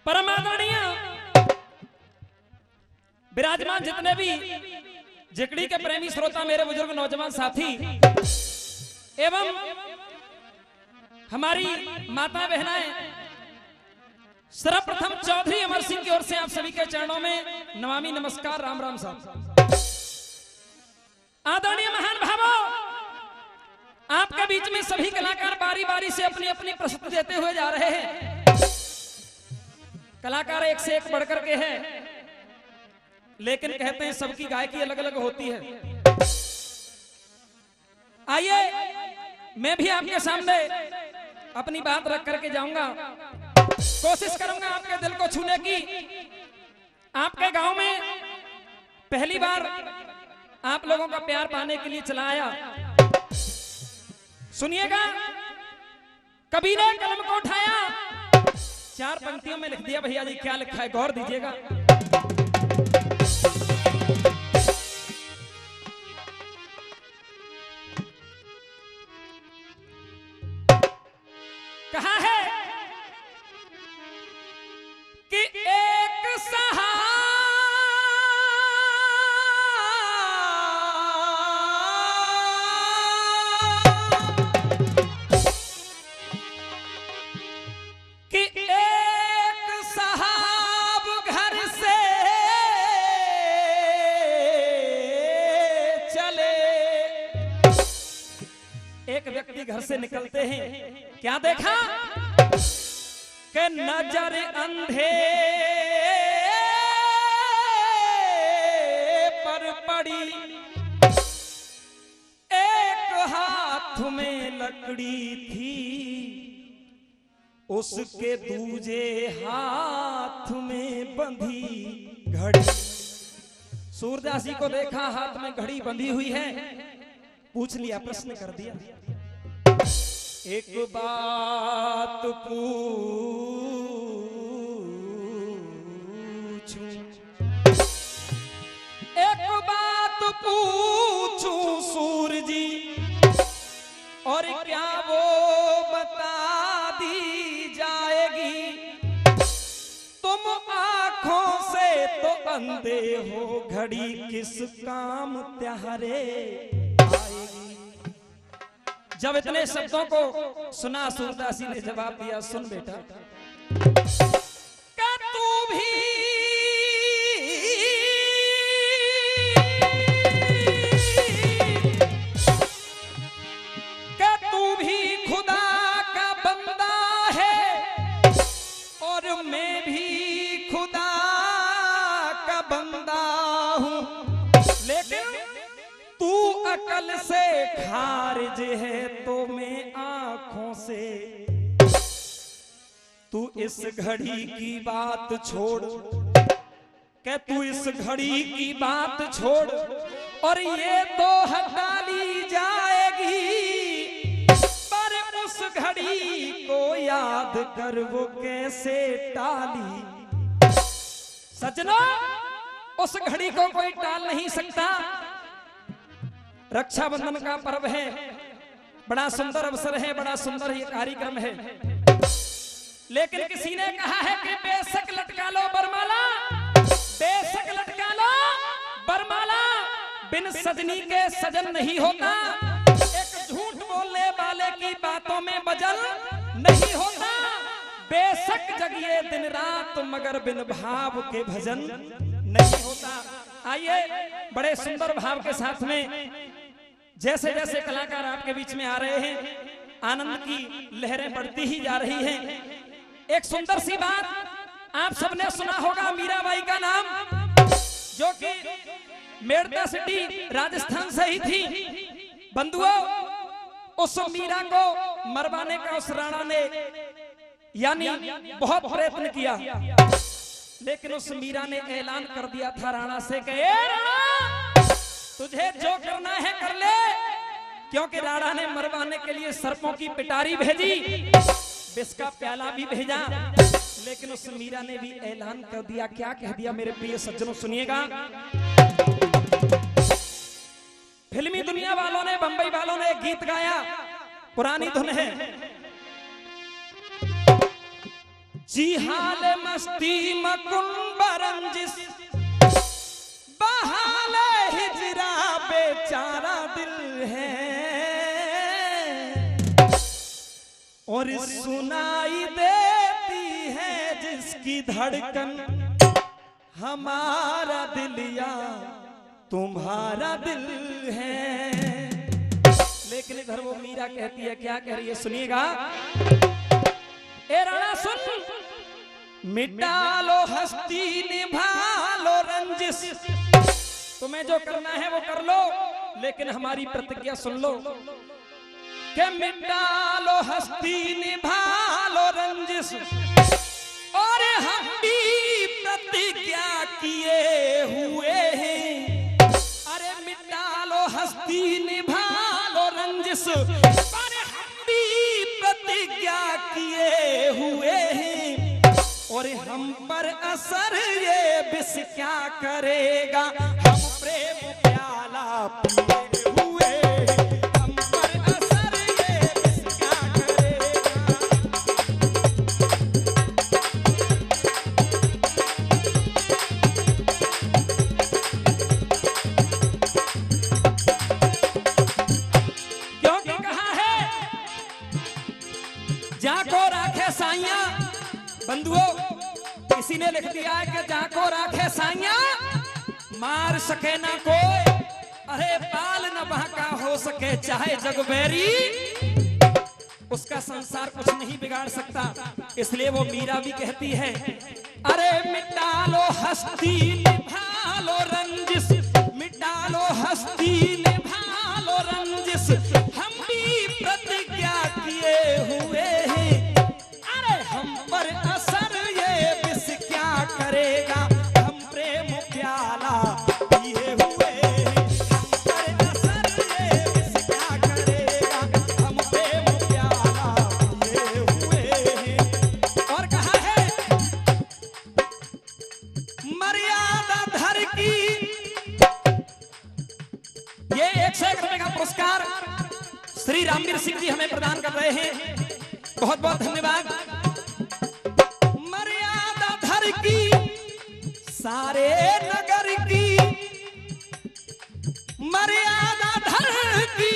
परम आदरणीय विराजमान जितने भी जिकड़ी के प्रेमी श्रोता, मेरे बुजुर्ग नौजवान साथी एवं हमारी माता बहनाएं, सर्वप्रथम चौधरी अमर सिंह की ओर से आप सभी के चरणों में नमामि नमस्कार, राम राम साहब। आदरणीय महान भावों, आपके बीच में सभी कलाकार बारी बारी से अपनी अपनी प्रस्तुति देते हुए जा रहे हैं। कलाकार एक से एक बढ़कर के हैं, लेकिन कहते हैं सबकी गायकी अलग अलग होती है। आइए मैं भी आपके सामने अपनी बात रख करके जाऊंगा, कोशिश करूंगा आपके दिल को छूने की। आपके गांव में पहली बार आप लोगों का प्यार पाने के लिए चला आया। सुनिएगा, कबीर ने कलम को उठाया, 4 पंक्तियों में लिख दिया। भैया जी क्या लिखा है, गौर दीजिएगा। कहा है कि एक साहब घर से चले। एक व्यक्ति घर से निकलते हैं, क्या देखा कि नजर अंधे पर पड़ी, एक हाथ में लकड़ी थी, उसके दूजे हाथ में बंधी घड़ी। सूरदास जी को देखा, हाथ में घड़ी बंधी हुई है, पूछ लिया, प्रश्न कर दिया। एक बात पूछूं, एक बात पूछूं सूर्य जी, और क्या वो बता दी जाएगी? तुम आंखों से तो अंधे हो, घड़ी किस काम त्यारे आएगी? जब इतने शब्दों को सुना, सूरदास जी ने जवाब दिया, सुन बेटा, क्या तू भी खुदा का बंदा है, और मैं भी खुदा का बंदा हूं, लेकिन तू अकल से खारिज है, तो मैं आंखों से। तू इस घड़ी की बात छोड़, क्या तू इस घड़ी की बात छोड़, और ये तो हटा ली जाएगी, पर उस घड़ी को याद कर वो कैसे टाली। सजनों, उस घड़ी को कोई टाल नहीं सकता। रक्षाबंधन का पर्व है, बड़ा सुंदर अवसर है, बड़ा सुंदर ये कार्यक्रम है, लेकिन किसी ने कहा है कि बेशक लटका लो बरमाला, बेशक लटका लो बरमाला, बिन सजनी के सजन नहीं होता। एक झूठ बोलने वाले की बातों में बजल नहीं होता। बेशक जगिए दिन रात, मगर बिन भाव के भजन नहीं होता। आइए बड़े सुंदर भाव के साथ में जैसे जैसे कलाकार आपके बीच में आ रहे हैं, आनंद की लहरें बढ़ती ही जा रही हैं। एक सुंदर सी बात आप सबने सुना होगा, मीराबाई का नाम, जो कि मेड़ता सिटी राजस्थान से ही थी। बंधुओं, उस मीरा को मरवाने का उस राणा ने यानी बहुत प्रयत्न किया, लेकिन उस मीरा ने ऐलान कर दिया था राणा से कि राणा, तुझे जो करना है कर ले, क्योंकि राणा ने मरवाने के लिए सर्पों की पिटारी भेजी, विष का प्याला भी भेजा, लेकिन उस मीरा ने भी ऐलान कर दिया। क्या कह दिया मेरे प्रिय सज्जनों, सुनिएगा। फिल्मी दुनिया वालों ने, बंबई वालों ने एक गीत गाया, पुरानी धुन है। जी हाल मस्ती मकुन बरंजिस बहाले हिजरा बेचारा दिल है और सुनाई देती है जिसकी धड़कन हमारा दिल या तुम्हारा दिल है। लेकिन इधर वो मीरा कहती है, क्या कह रही है सुनिएगा। ए राणा सुन, मिटा लो हस्ती निभा लो रंजिश, तुम्हें जो करना है वो कर लो, लेकिन हमारी प्रतिज्ञा सुन लो कि मिटा लो हस्ती निभा लो रंजिश और हम भी प्रतिज्ञा किए हुए हैं। अरे मिटा लो हस्ती निभा लो रंजिश और हम भी प्रतिज्ञा किए हुए हैं और हम पर असर ये विष क्या करेगा, हम प्रेम प्याला पिए हुए, हम पर असर ये विष क्या करेगा। क्योंकि कहा है जाको राखे साइया, बंधुओं किसी ने लिख दिया है कि जाको राखे साइया मार सके ना कोई, अरे बाल न बहका हो सके चाहे जगबैरी, उसका संसार कुछ नहीं बिगाड़ सकता। इसलिए वो मीरा भी कहती है, अरे मिटा लो हस्ती निभा लो रंजिश, मिटा लो हस्ती निभा लो रंजिश, हम भी प्रतिज्ञा किए हुए हैं, अरे हम पर असर ये विष क्या करेगा, हम प्रेम प्याला पिए हुए हैं, हम पर असर ये विष क्या करेगा, हम प्रेम प्याला पिए हुए हैं। और कहा है मर्यादा धर की, ये 101 रुपए का पुरस्कार श्री रामवीर सिंह जी हमें प्रदान कर रहे हैं, बहुत बहुत धन्यवाद। मर्यादा धर की सारे नगर की, मर्यादा धर की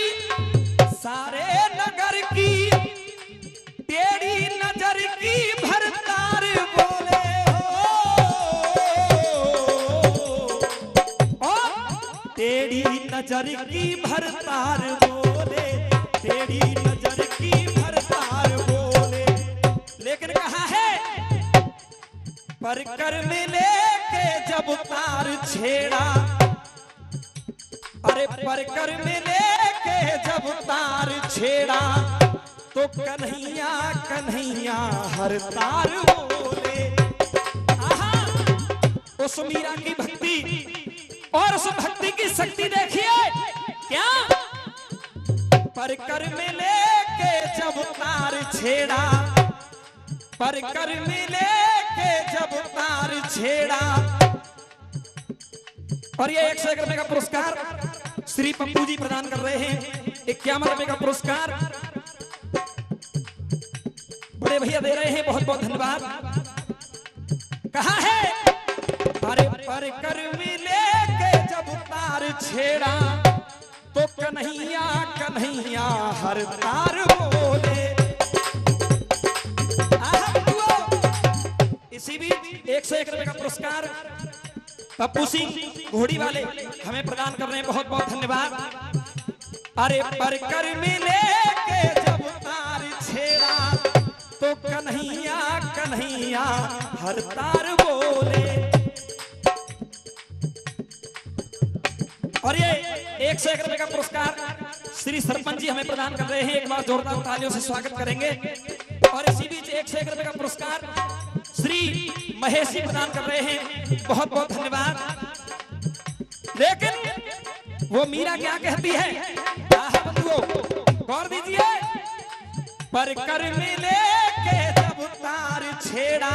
सारे नगर की, टेढ़ी नजर की भरतार बोले हो, टेढ़ी नजर की भरतार बोले, टेढ़ी नजर की भरतार बोले। लेकिन कहा है परकर में लेके जब तार छेड़ा, अरे परकर में लेके जब तार छेड़ा तो कन्हैया कन्हैया हर तार बोले। आहा, उस मीरा की भक्ति और उस भक्ति की शक्ति देखिए, क्या परकर में लेके जब तार छेड़ा, परकर में लेके जब तार छेड़ा। और ये 101 रुपए का पुरस्कार श्री पप्पू जी प्रदान कर रहे हैं, 51 रुपए का पुरस्कार बड़े भैया दे रहे हैं, बहुत बहुत धन्यवाद। कहा है अरे परकर में लेके जब तार छेड़ा तो कन्हैया कन्हैया हर तार बोले। इसी भी 101 रुपए का पुरस्कार पप्पू सिंह घोड़ी वाले हमें प्रदान कर रहे हैं, बहुत बहुत धन्यवाद। अरे परकर में लेके जब तार छेड़ा तो कन्हैया कन्हैया हर तार बोले। और ये 101 रुपए का पुरस्कार श्री सरपंच जी हमें प्रदान कर रहे हैं, एक बार जोरदार तालियों से स्वागत करेंगे। और इसी बीच 101 रुपए का पुरस्कार श्री महेश जी प्रदान कर रहे हैं, बहुत बहुत धन्यवाद। लेकिन वो मीरा क्या कहती है, गौर दीजिए, परकर में लेके जब तार छेड़ा।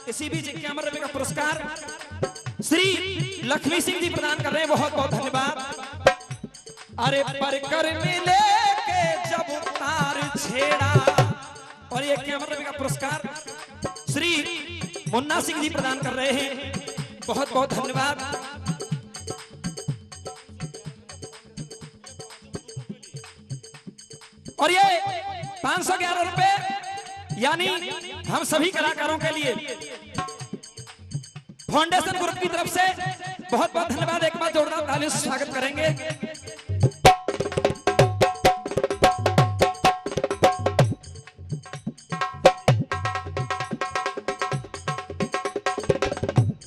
इसी बीच 51 रुपए का पुरस्कार श्री लक्ष्मी सिंह जी प्रदान कर रहे हैं, बहुत बहुत धन्यवाद। अरे परकर में लेके जब तार छेड़ा। और ये 51 रुपए का पुरस्कार श्री मुन्ना सिंह जी प्रदान कर रहे हैं, बहुत बहुत धन्यवाद। और ये 511 रुपए यानी हम सभी कलाकारों के लिए फाउंडेशन ग्रुप की तरफ से बहुत बहुत धन्यवाद। एक बार जोरदार तालियों से स्वागत करेंगे।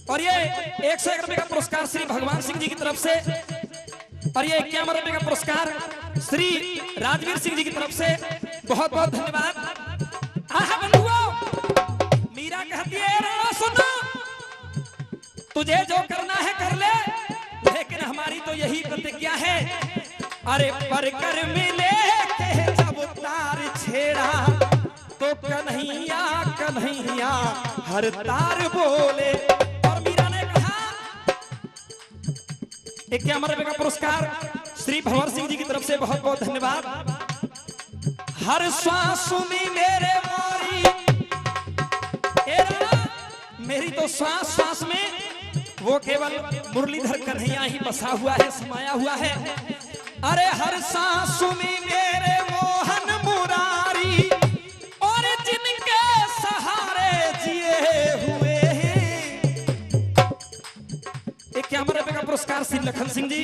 और ये 101 रुपए का पुरस्कार श्री भगवान सिंह जी की तरफ से, और ये 51 रुपए का पुरस्कार श्री राजवीर सिंह जी की तरफ से, बहुत बहुत धन्यवाद। आहा बंधुओं, मीरा कहती है राणा सुनो, तुझे जो करना है कर ले, लेकिन हमारी तो यही प्रतिज्ञा है। अरे पर कर मिले के जब तार छेड़ा, तो कन्हैया कन्हैया हर तार बोले। और मीरा ने कहा 51 रुपए का पुरस्कार श्री भंवर सिंह जी की तरफ से, बहुत बहुत धन्यवाद। हर श्वास में मेरे मोरी, मेरी तो श्वास श्वास में वो केवल मुरलीधर कन्हैया ही बसा हुआ है, समाया हुआ है। अरे हर सांस में मेरे मोहन मुरारी, और जिनके सहारे जिए हुए हैं। 51 रुपए का पुरस्कार श्री लखन सिंह जी,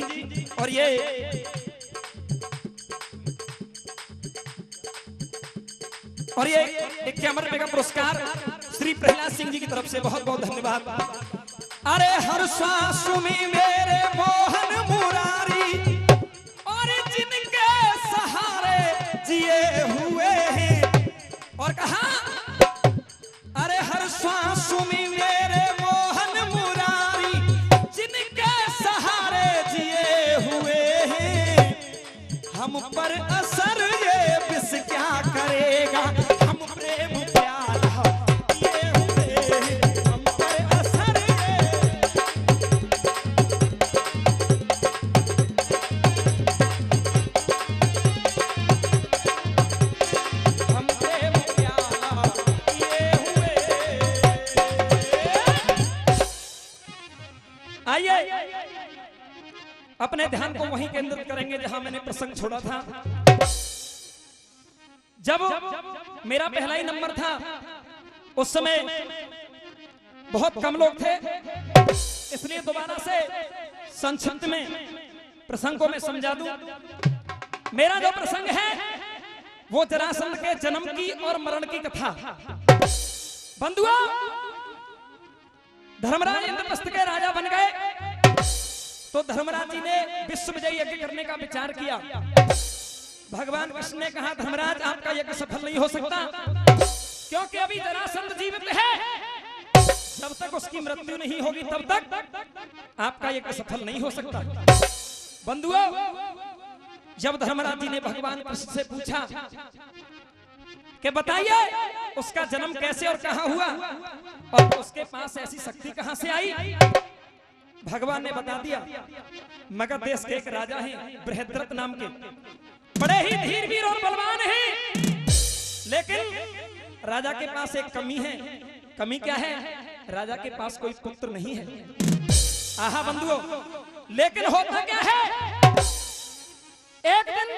और ये 51 रुपए का पुरस्कार श्री प्रहलाद सिंह जी की तरफ से, बहुत बहुत धन्यवाद। अरे हर श्वास में मेरे मोहन मुरारी, और जिनके सहारे जिए हुए हैं। और कहा अरे हर श्वास में मेरे मोहन मुरारी, जिनके सहारे जिए हुए हैं। हम पर असर ये विष क्या करेगा, हम प्रेम प्याला किए हुए हैं। हम पर असर हम प्रेम प्याला किए हुए। आइए अपने ध्यान को वहीं केंद्रित करेंगे जहां मैंने प्रसंग छोड़ा था। जब मेरा पहला ही नंबर था, उस समय बहुत कम लोग थे, इसलिए दोबारा से संक्षिप्त में प्रसंग को मैं समझा दूं। मेरा जो प्रसंग है वो जरासंध के जन्म की और मरण की कथा। बंधुओं, धर्मराज इंद्रप्रस्थ के राजा बन गए, तो धर्मराज जी ने विश्व विजय यज्ञ करने का विचार किया। भगवान कृष्ण ने कहा धर्मराज आपका यज्ञ सफल नहीं हो सकता, क्योंकि अभी जरासंध जीवित है, जब तक उसकी मृत्यु नहीं होगी तब तक आपका यज्ञ सफल नहीं हो सकता। बंधुओं, जब धर्मराज जी ने भगवान कृष्ण से पूछा कि बताइए उसका जन्म कैसे और कहां हुआ, और उसके पास ऐसी शक्ति कहां से आई, भगवान ने बता दिया। मगध देश के एक राजा हैं बृहद्रथ नाम के, बड़े ही धीर वीर और बलवान हैं, लेकिन राजा के पास एक कमी है। कमी क्या है? राजा के पास कोई पुत्र नहीं है। आहा बंधुओं, लेकिन होता क्या है, एक दिन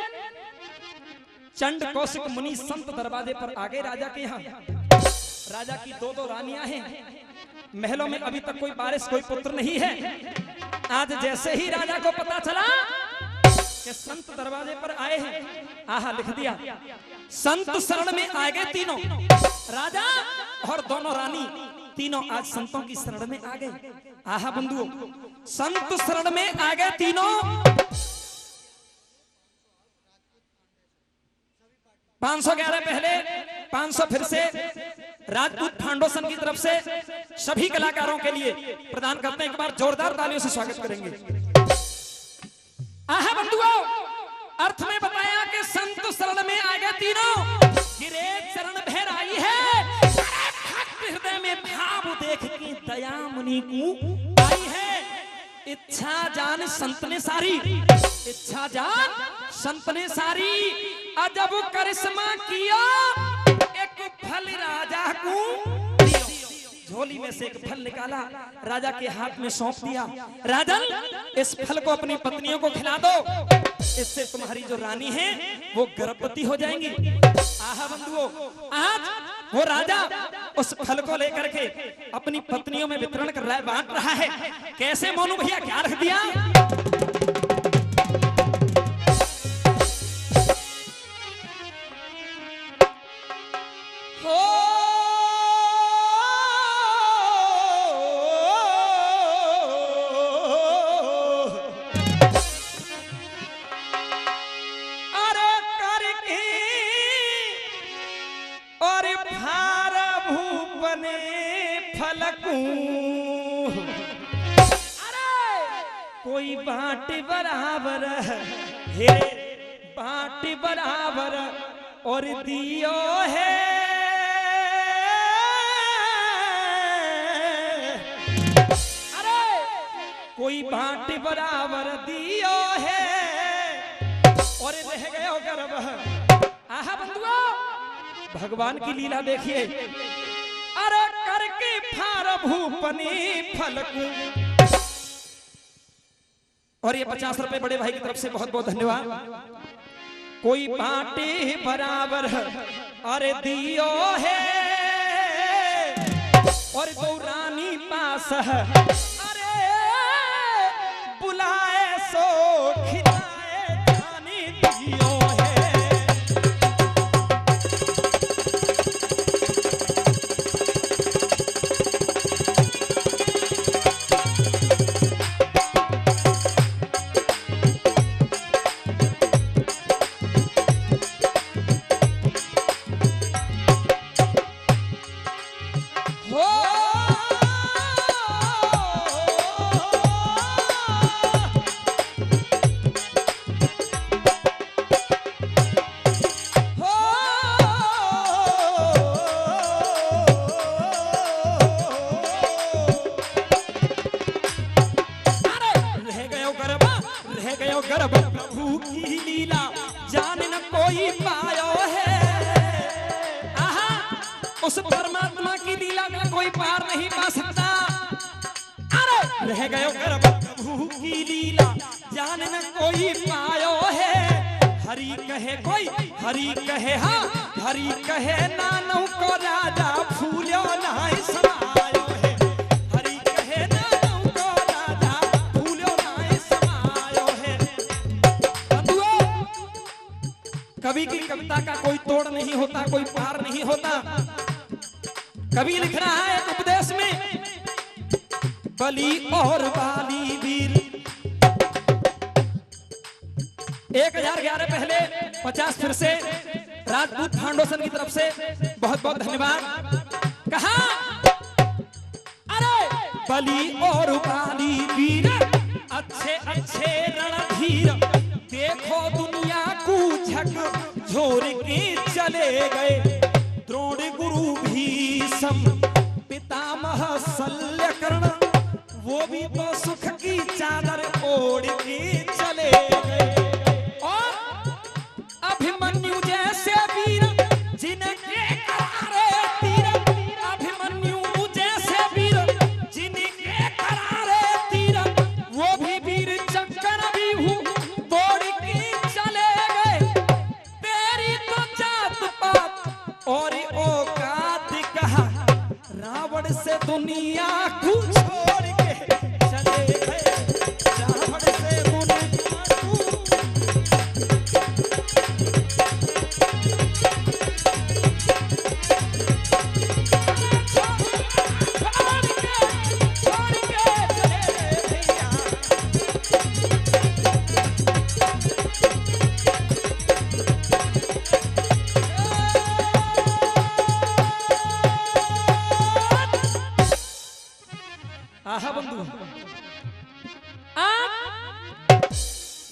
चंड कौशिक मुनि संत दरवाजे पर आ गए राजा के यहाँ। राजा की दो दो रानियां हैं, महलों में अभी तक कोई बारिश कोई पुत्र नहीं है। आज जैसे ही राजा को पता चला कि संत दरवाजे पर आए हैं, आहा लिख दिया, संत शरण में आ गए तीनों, राजा और दोनों रानी तीनों आज संतों की शरण में आ गए। आहा बंधुओं, संत शरण में आ गए तीनों। 511 पहले, 500 फिर से राजपूत फाउंडेशन की तरफ से सभी कलाकारों के लिए प्रदान करते हैं। एक बार जोरदार तालियों से स्वागत करेंगे। आहा बंधुओं, अर्थ में बताया कि संत शरण में आ गए तीनों, गिरे चरण भैर आई है, भक्त हृदय में भाव देख के दया मुनि को आई है। इच्छा जान संत ने सारी, इच्छा जान संत ने सारी, अजब करिश्मा किया, एक फल राजा को दियो। झोली में से एक फल निकाला, राजा के हाथ में सौंप दिया। राजन, इस फल को अपनी पत्नियों को खिला दो, इससे तुम्हारी जो रानी है वो गर्भवती हो जाएंगी। आहा बंधुओं, आज वो राजा उस फल को लेकर के अपनी पत्नियों में वितरण कर रहा है, बांट रहा है। कैसे मोनू भैया, क्या रख दिया? कोई बाटी बराबर हे, बाटी बराबर और दियो है। अरे कोई बाटी बराबर दियो है और रह गयो गर्भ। आहा बंधुओं, भगवान की लीला देखिए। अरे करके फार भूपनी फलकू, और ये 50 रुपए बड़े भाई की तरफ से बहुत बहुत धन्यवाद। कोई बाटे बराबर अरे दियो है और दो रानी पास अरे बुलाए सो खिलाए जानी दियो है। प्रभु की लीला जान न कोई पायो है। आहा, उस परमात्मा की लीला में कोई पार नहीं पा सकता। अरे रह गयो गर्भ प्रभु की लीला जान न कोई पायो है। हरि कहे कोई, हरि कहे हाँ, हरि कहे नानौ को राजा फूलो नाय समायो है। हरि कहे नानौ को राजा फूलो नाय समायो है। कवि की कविता का कोई तोड़ नहीं होता, कोई पार नहीं होता। कवि लिख रहा है एक उपदेश में, बलि और बाली वीर। 1011 पहले 50 फिर से राजपूत फाउंडेशन की तरफ से बहुत बहुत धन्यवाद। कहा अरे बलि और बाली वीर अच्छे अच्छे रणधीर, देखो दुनिया को झक झोर के चले गए। द्रोण गुरु भीष्म पितामह शल्यकर्ण, वो भी तो सुख की चादर ओढ़ के चले गए। और अभिमन्यु जैसे वीर जिनके करारे तीर, अभिमन्यु जैसे वीर जिनके करारे तीर, वो भी वीर चक्कर भी हूँ तोड़ के चले गए। तेरी तो जात पात और औकात कहा, रावण से दुनिया को छोड़ के चले गए। रावण से दुनिया को छोड़ के चले भैया। आहा बंधु,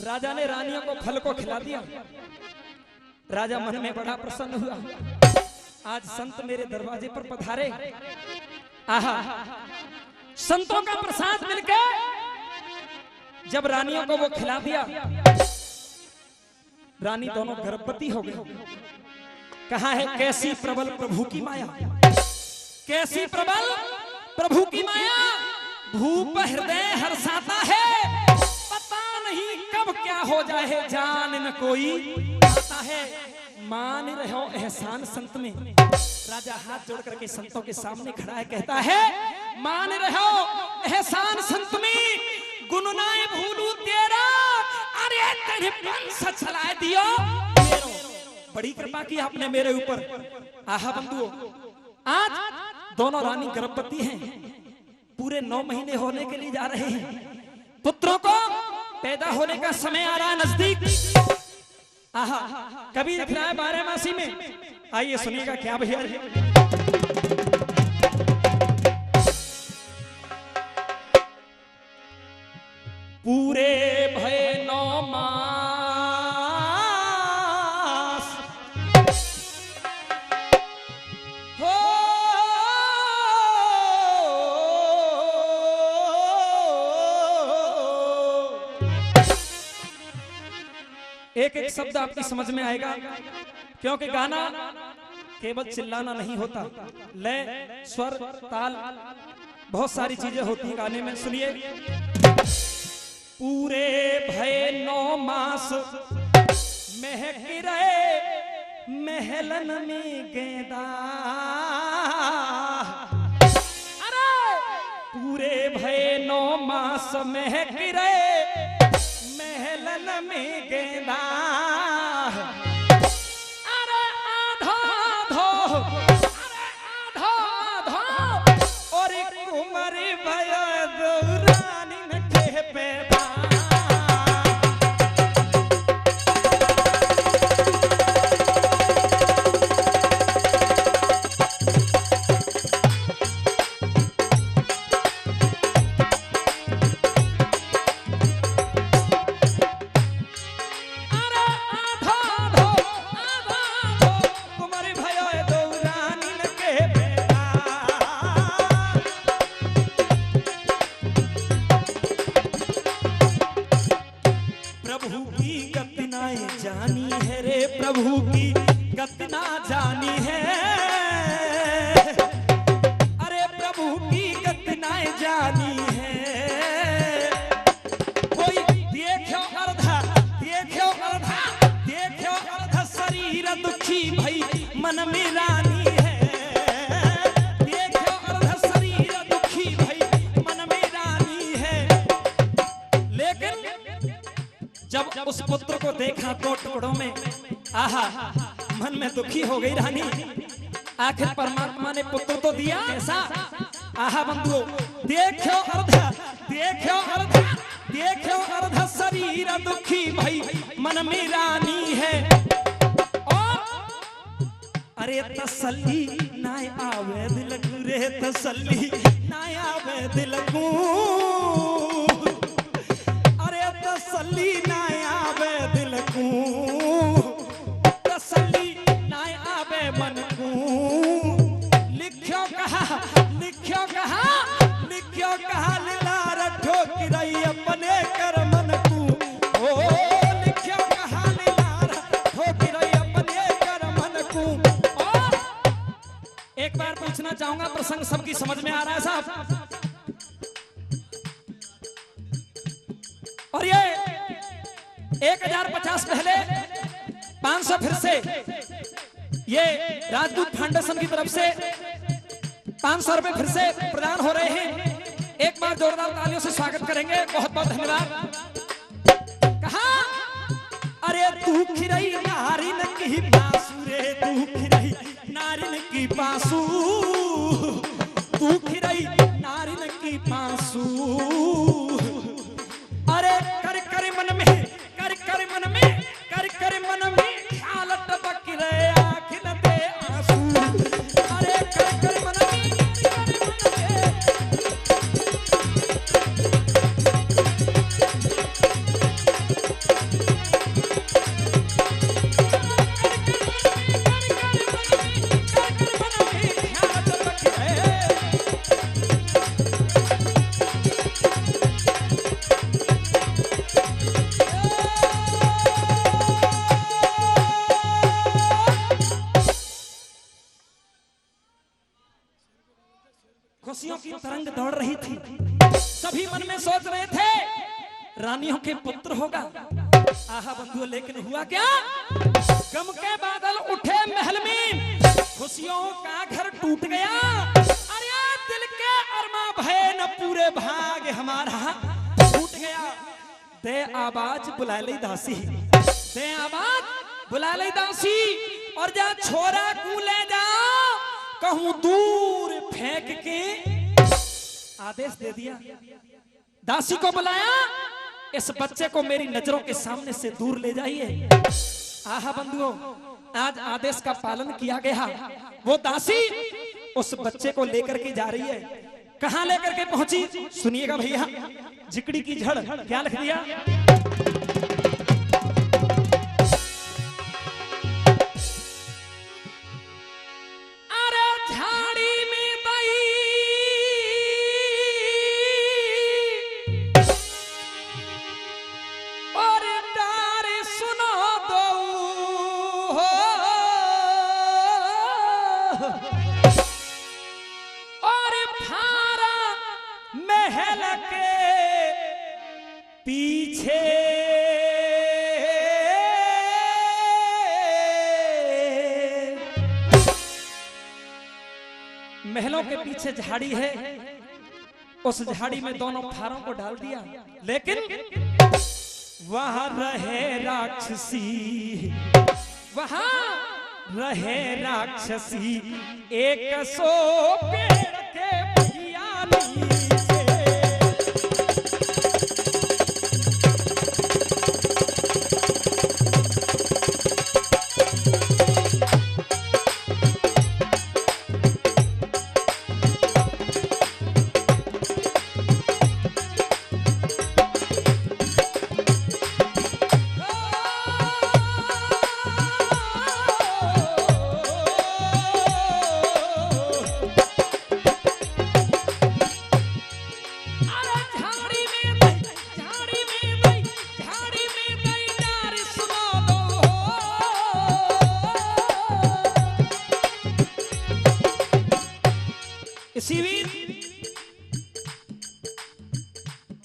राजा ने रानियों को फल को खिला दिया। राजा मन में बड़ा प्रसन्न हुआ, आज संत मेरे दरवाजे पर पधारे। आहा, संतों का प्रसाद मिलके जब रानियों को वो खिला दिया, रानी दोनों गर्भवती हो गई। कहा है कैसी प्रबल प्रभु की माया, कैसी प्रबल प्रभु की माया भूप हृदय हर्षाता है, पता नहीं कब क्या हो जाए, जान न कोई आता है। मान रहो एहसान संत में। राजा हाथ जोड़ करके संतों के सामने खड़ा है, कहता है मान रहो एहसान संत में, गुननाए भूलू तेरा, अरे तेरे वंश चलाए दियो मेरो। बड़ी कृपा की आपने मेरे ऊपर। आहा बंधुओं, आज दोनों रानी गर्भवती हैं, पूरे 9 महीने होने के लिए जा रहे हैं, पुत्रों को पैदा होने का समय आ रहा है नजदीक। आहा, कभी दिख रहा है 12 मासी में। आइए सुनिएगा क्या भैया। पूरे भय 9 मास हो, एक एक शब्द आपकी समझ में आएगा, क्योंकि गाना केवल चिल्लाना नहीं होता, लय स्वर ताल बहुत सारी चीजें होती हैं गाने में। सुनिए, पूरे भय 9 मास महक रहे महलन में गेंदा, अरे पूरे भय 9 मास महक रहे महलन में गेंदा, अरे आधा धो, अरे आधा धो, और एक उमर भय दौरानी न के पैदा। प्रभु की गति ना जानी है रे, प्रभु की गति ना जानी है, अरे प्रभु की गति ना जानी है। कोई देखो अर्धा, देखो अर्धा, देखो अर्धा शरीर दुखी भई मन में रानी है, देखो अर्धा शरीर दुखी भई मन में रानी है। लेकिन जब उस पुत्र को देखा 2 टुकड़ों में, आहा मन में दुखी हो गई रानी। आखिर परमात्मा ने पुत्र तो दिया, कैसा? आहा बंधुओं, देखो अर्धा, देखो अर्धा, देखो अर्धा शरीर दुखी भई मन में रानी है। और अरे तसल्ली ना आवे दिल को रे, तसल्ली ना आवे दिल को, तसल्ली ना आवे दिल को, तसल्ली ना आवे मन को। लिखो कहा, लिखो कहा, लिखो कहा लीला रठो किरई अपने कर मन को, ओ लिखो कहा लीला रठो किरई अपने कर मन को। और एक बार पूछना चाहूंगा, प्रसंग सबकी समझ में आ रहा है साहब? और ये 1050 पहले 500 फिर से ये राजदूत फाउंडेशन की तरफ से 500 रुपए फिर से प्रदान हो रहे हैं। एक बार जोरदार तालियों से स्वागत करेंगे, बहुत बहुत धन्यवाद। कहा अरे तू खिरई नारिन की बासु रे, तू खिरई नारिन की बासु, तू खिरई नारिन की बासु, अरे कर कर मन में, कर कर मन में, कर कर मन में ख्याल टपक रहे आँखिन पे आंसू, अरे कर कर मन में, कर कर मन में ख्याल खुशियों की तरंग दौड़ रही थी। सभी मन में सोच रहे थे रानियों के पुत्र होगा। आहा बंधुओं, लेकिन हुआ क्या? गम के बादल उठे महल में, खुशियों का घर टूट गया। अरे दिल के अरमा भय न पूरे भाग हमारा टूट गया। दे आवाज बुला ली दासी, दे आवाज बुला ली दासी, और जा छोरा को ले जाओ कहूं दूर फेंक के। आदेश दे दिया, दासी को बुलाया, इस बच्चे को मेरी नजरों के सामने से दूर ले जाइए। आहा बंधुओं, आज आदेश का पालन किया गया। वो दासी उस बच्चे को लेकर के जा रही है। कहां लेकर के पहुंची सुनिएगा भैया। जिकड़ी की झड़ क्या लिख दिया? अरे झाड़ी में दई और डार सुनो दो हो, और फारा महल के पीछे महलों के पीछे झाड़ी है। उस झाड़ी में दोनों फारों को डाल दिया, लेकिन वहां रहे राक्षसी, वहां रहे राक्षसी 100 पेड़ के भैया नीचे। इसी बीच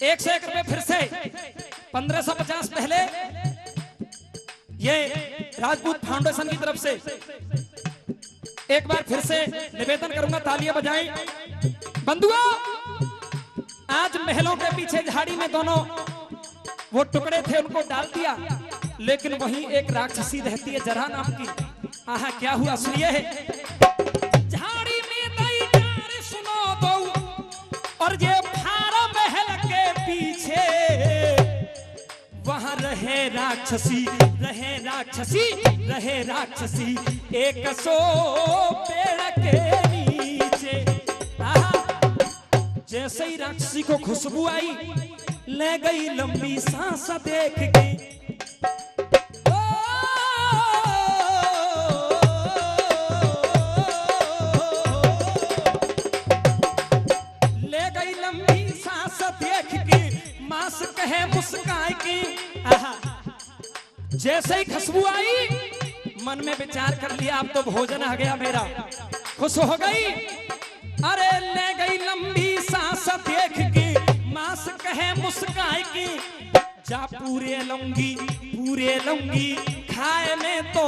101 रुपए फिर से 1550 पहले ये राजपूत फाउंडेशन की तरफ से एक बार फिर से निवेदन करूंगा, तालियां बजाएं। बंधुओं, आज महलों के पीछे झाड़ी में दोनों वो टुकड़े थे उनको डाल दिया, लेकिन वहीं एक राक्षसी रहती है जरा नाम की। आहा क्या हुआ सुनिए। झाड़ी में दई डार सुनो दो, और ये फारा महल के पीछे वहां रहे राक्षसी, रहे राक्षसी, रहे राक्षसी 100 पेड़ के नीचे। जैसे ही राक्षसी को खुशबू आई, ले गई लंबी सांस देख के। ले गई लंबी सांस देख के, मांस कहे मुस्काए की। जैसे ही खुशबू आई, मन में विचार कर लिया अब तो भोजन आ गया मेरा, खुश हो गई। अरे ले गई लंबी सांस देख के, मांस कहे मुस्काए की। जा पूरे लूंगी खाए में तो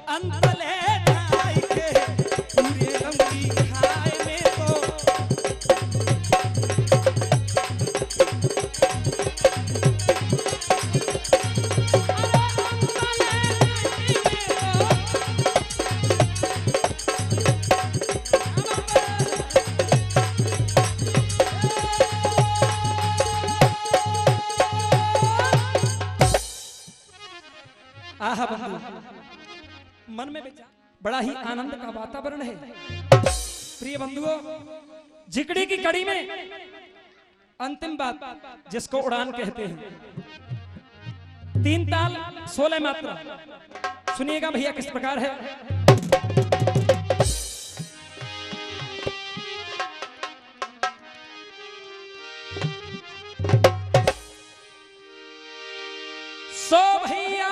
अंत ले जाए के, पूरे लूंगी खाए में तो। आहा बंधु, मन में विचार, बड़ा ही आनंद का वातावरण है। प्रिय बंधुओं, जिकड़ी की कड़ी में अंतिम बात जिसको उड़ान कहते हैं, 3 ताल 16 मात्रा। सुनिएगा भैया किस प्रकार है। सो भैया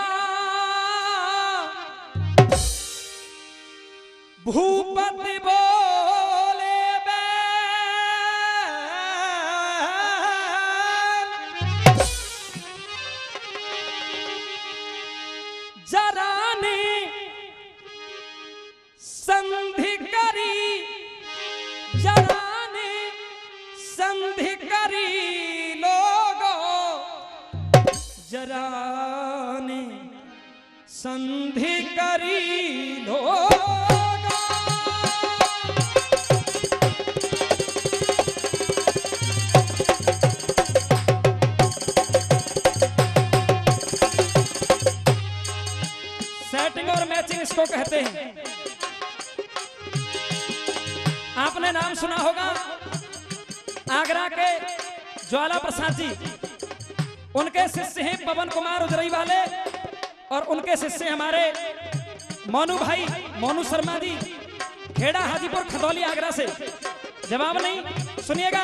भूपति बोले बे, जराने संधि करी लोगो, जराने संधि करी लोगो। सेटिंग और मैचिंग इसको कहते हैं। आपने नाम सुना होगा आगरा के ज्वाला प्रसाद जी, उनके शिष्य हैं पवन कुमार उजरई वाले, और उनके शिष्य हमारे मोनू भाई, मोनू शर्मा जी, खेड़ा हाजीपुर खदौली आगरा से। जवाब नहीं, सुनिएगा।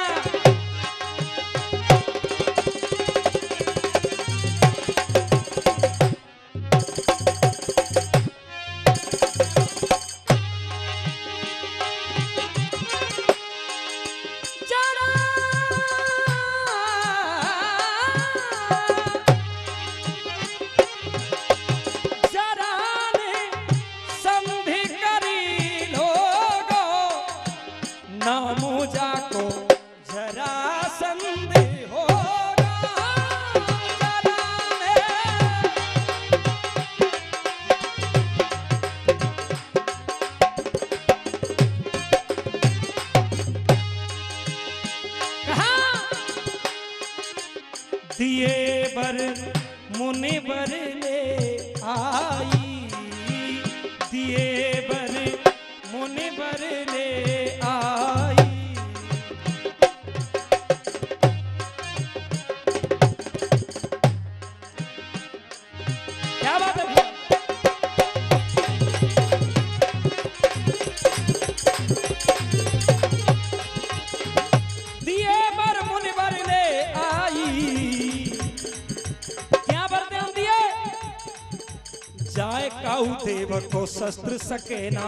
दिए बर मुनि बर ले आई, दिए बर मुनि बर ले आई। क्या बात है भैया? दिए बर मुनि बर ले आई, जाए काऊ देव को शस्त्र सके ना,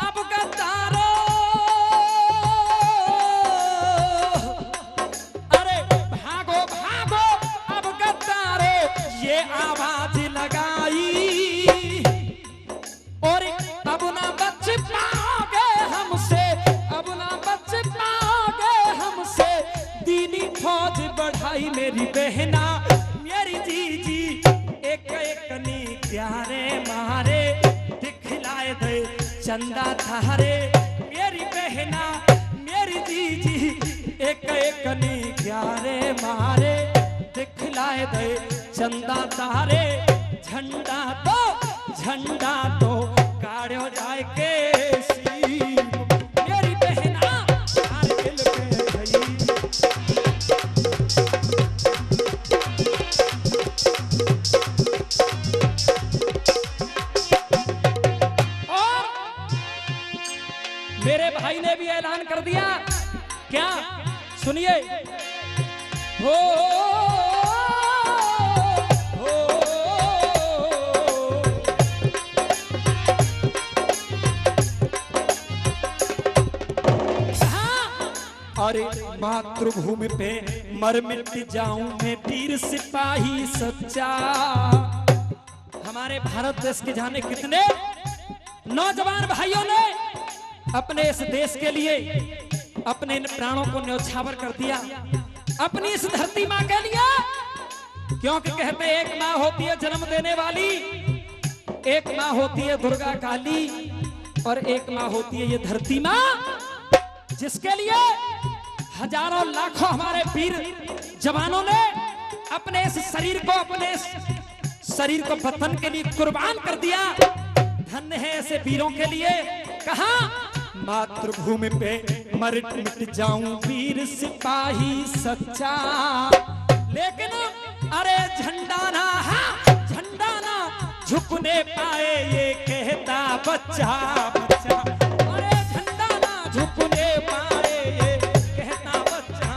अब गद्दारो, अरे भागो भागो अब गद्दारो, ये आवाज लगाई, और अब ना बच पाओगे हमसे, अब ना बच पाओगे हमसे, दीनी फौज बढ़ाई मेरी बहना, मेरी जीजी एक एक नी प्यारे मारे, दिखलाए दे चंदा थारे, मेरी बहना मेरी जीजी एक एक नी प्यारे मारे, दिखलाए दे चंदा तारे। झंडा तो गाड़ो जाए के सीम, मेरी बहना कारगिल पे गई। मेरे भाई ने भी ऐलान कर दिया, क्या सुनिए। हो अरे मातृभूमि पे मर मिट जाऊं मैं वीर सिपाही सच्चा। हमारे भारत देश के जाने कितने नौजवान भाइयों ने अपने इस देश के लिए अपने इन प्राणों को न्यौछावर कर दिया, अपनी इस धरती माँ के लिए। क्योंकि कहते एक माँ होती है जन्म देने वाली, एक माँ होती है दुर्गा काली, और एक माँ होती है ये धरती माँ, जिसके लिए हजारों लाखों हमारे वीर जवानों ने अपने इस शरीर को वतन के लिए कुर्बान कर दिया। धन्य है ऐसे वीरों के लिए। कहा मातृभूमि पे मर मिट जाऊं वीर सिपाही सच्चा, लेकिन अरे झंडा ना झुकने पाए ये कहता बच्चा बच्चा, अरे झंडा ना झुकने पाए ये कहता बच्चा।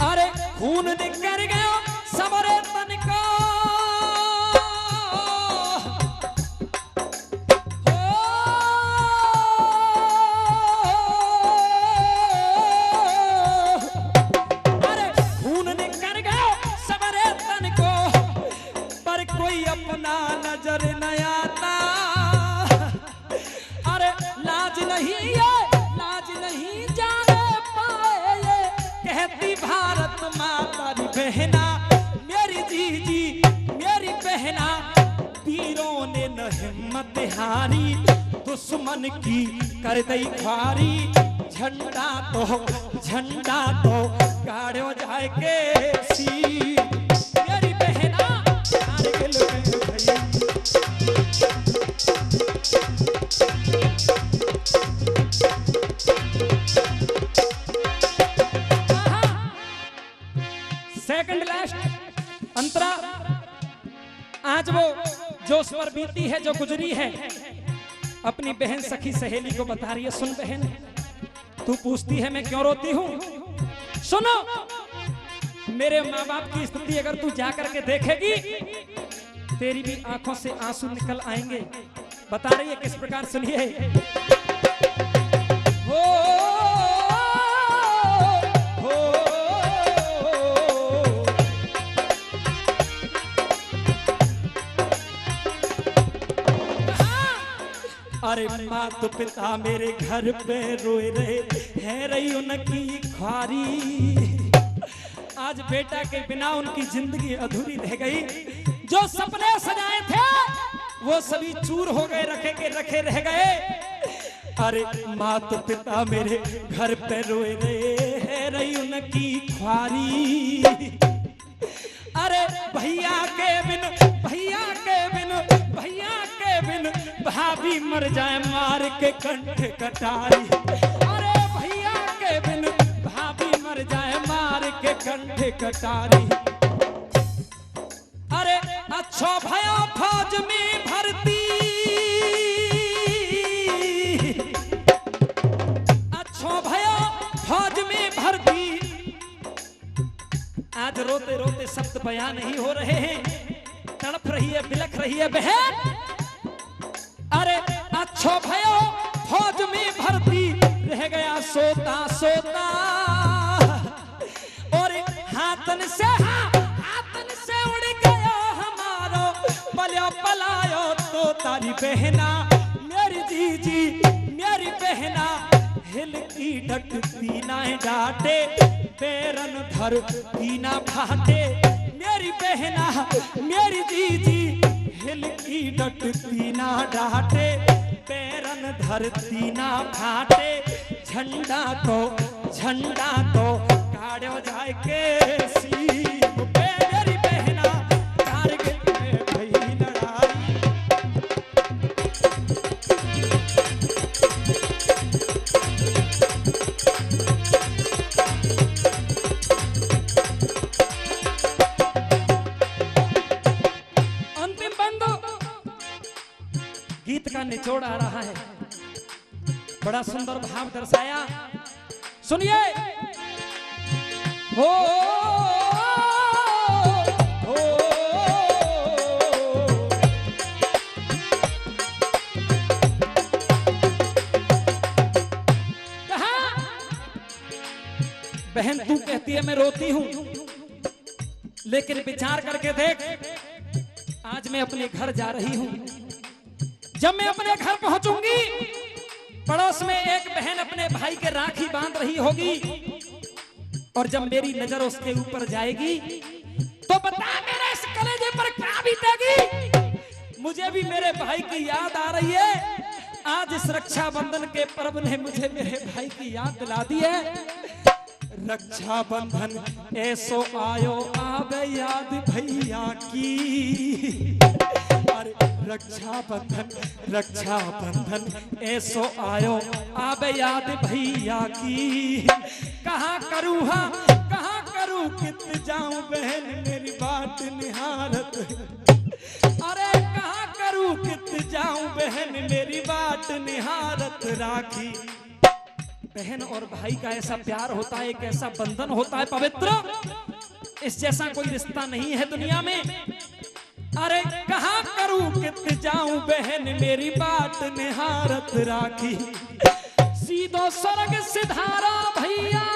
अरे खून निकल गया सबरे तन का, मातारी बहना मेरी जीजी मेरी बहना, वीरों ने न हिम्मत हारी, दुश्मन की कर दई खारी, झंडा तो गाड़ो जाए के सी, मेरी बहना कारगिल में भई। सेकंड लास्ट अंतरा, आज वो जोश पर बीती है जो गुजरी है, अपनी बहन सखी सहेली को बता रही है, सुन बहन तू पूछती है मैं क्यों रोती हूं, सुनो मेरे माँ बाप की स्थिति अगर तू जाकर के देखेगी तेरी भी आंखों से आंसू निकल आएंगे। बता रही है किस प्रकार, सुनिए। हो अरे माँ तो पिता मेरे घर पे रोए रहे है रही उनकी ख्वारी, आज बेटा के बिना उनकी जिंदगी अधूरी रह गई, जो सपने सजाए थे वो सभी चूर हो गए, रखे के रखे रह गए। अरे माँ तो पिता मेरे घर पे रोए रहे है रही उनकी ख्वारी, अरे भैया के बिन भाभी मर जाए मार के कंठ कटारी, अरे भैया के बिन भाभी मर जाए मार के कंठ कटारी। अरे अच्छो भया फौज में भर्ती, अच्छो भया फौज में भर्ती, आज रोते रोते शब्द बयान नहीं हो रहे हैं, तड़प रही है बिलख रही है बहन। अरे अच्छो भयो फौज में भर्ती, रह गया सोता सोता, और हाथन से उड़ गया हमारो, पलो पलायो तो तारी बहना मेरी जीजी मेरी बहना, हिल की डटती ना डांटे पैरन धर पीना फाटे, मेरी बहना मेरी जीजी हिल की डटती ना डांटे पैरन धरती ना फाटे, झंडा तो गाड़ो जाए के सी, मेरी बहना कारगिल में भई लड़ाई। गीत का निचोड़ आ रहा है, बड़ा सुंदर भाव दर्शाया, सुनिए। हो कहा बहन तू कहती है मैं रोती हूं, लेकिन विचार करके देख, आज मैं अपने घर जा रही हूं, जब मैं अपने घर पहुंचूंगी पड़ोस में एक बहन अपने भाई के राखी बांध रही होगी, और जब मेरी नजर उसके ऊपर जाएगी तो बता मेरे इस कलेजे पर क्या बीतेगी। मुझे भी मेरे भाई की याद आ रही है, आज इस रक्षाबंधन के पर्व ने मुझे मेरे भाई की याद दिला दी है। रक्षाबंधन ऐसो आयो आवे याद भैया की, रक्षाबंधन ऐसो आयो आवे याद भैया की, कहाँ करूँ कित जाऊं बहन मेरी बात निहारत, अरे कहाँ करूँ कित जाऊं बहन मेरी बात निहारत राखी। बहन और भाई का ऐसा प्यार होता है, एक ऐसा बंधन होता है पवित्र, इस जैसा कोई रिश्ता नहीं है दुनिया में। अरे कहाँ करूं कित जाऊं बहन मेरी बात निहारत राखी, सीधो स्वर्ग सिधारा भैया,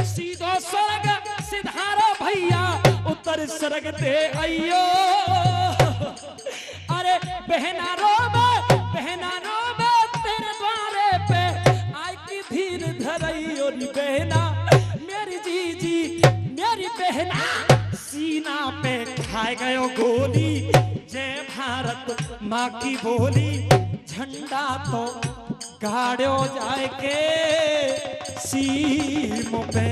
सीधो स्वर्ग सिधारा भैया, उत्तर स्वर्ग दे अयो, बहना रोबे तेरे द्वारे पे आई की धीर धरई और बहना मेरी जीजी मेरी बहना सीना पे खाए गयो गोली। जय भारत माँ की बोली झंडा तो गाड़ो जाए के सीम पे।